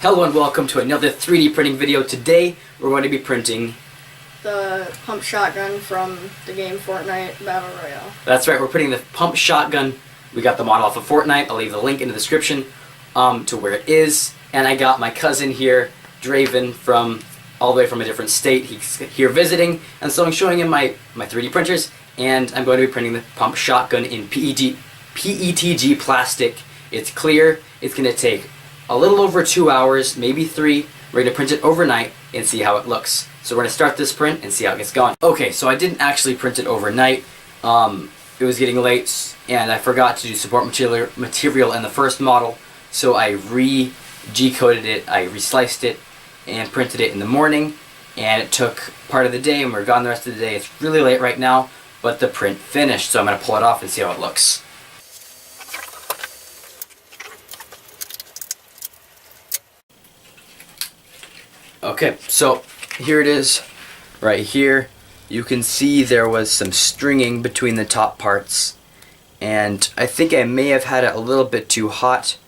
Hello and welcome to another 3D printing video. Today we're going to be printing the pump shotgun from the game Fortnite Battle Royale. That's right, we're printing the pump shotgun. We got the model off of Fortnite. I'll leave the link in the description to where it is. And I got my cousin here, Draven, from all the way from a different state. He's here visiting, and so I'm showing him my 3D printers, and I'm going to be printing the pump shotgun in PETG plastic. It's clear. It's going to take a little over 2 hours, maybe 3. We're going to print it overnight and see how it looks. So we're going to start this print and see how it gets going. Okay, so I didn't actually print it overnight. It was getting late and I forgot to do support material in the first model. So I G-coded it, I resliced it and printed it in the morning. And it took part of the day and we're gone the rest of the day. It's really late right now, but the print finished. So I'm going to pull it off and see how it looks. Okay, so here it is, right here. You can see there was some stringing between the top parts, and I think I may have had it a little bit too hot,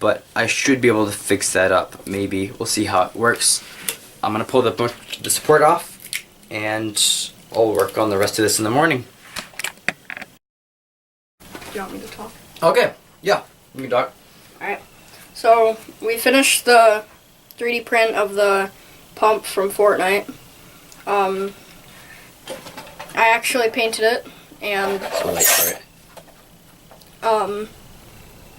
but I should be able to fix that up. Maybe we'll see how it works. I'm gonna pull the support off, and I'll work on the rest of this in the morning. Do you want me to talk? Okay, yeah, you can talk. Alright, so we finished the 3D print of the pump from Fortnite. I actually painted it, and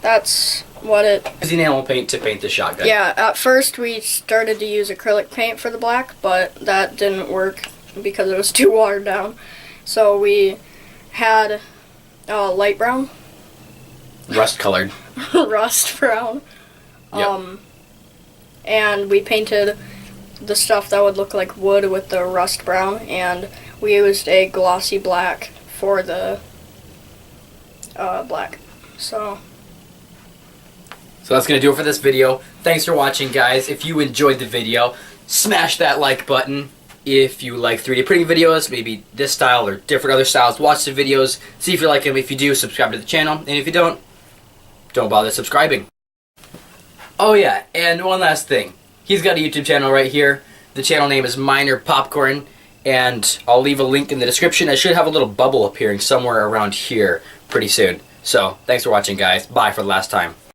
that's what it... Using enamel paint to paint the shotgun. Yeah, at first we started to use acrylic paint for the black, but that didn't work because it was too watered down. So we had light brown. Rust colored. Rust brown. Yep. And we painted the stuff that would look like wood with the rust brown, and we used a glossy black for the black. So that's going to do it for this video. Thanks for watching, guys. If you enjoyed the video, smash that like button. If you like 3D printing videos, maybe this style or different other styles, watch the videos, see if you like them. If you do, subscribe to the channel, and if you don't bother subscribing. Oh yeah, and one last thing. He's got a YouTube channel right here. The channel name is MinorPopcorn, and I'll leave a link in the description. I should have a little bubble appearing somewhere around here pretty soon. So, thanks for watching, guys. Bye for the last time.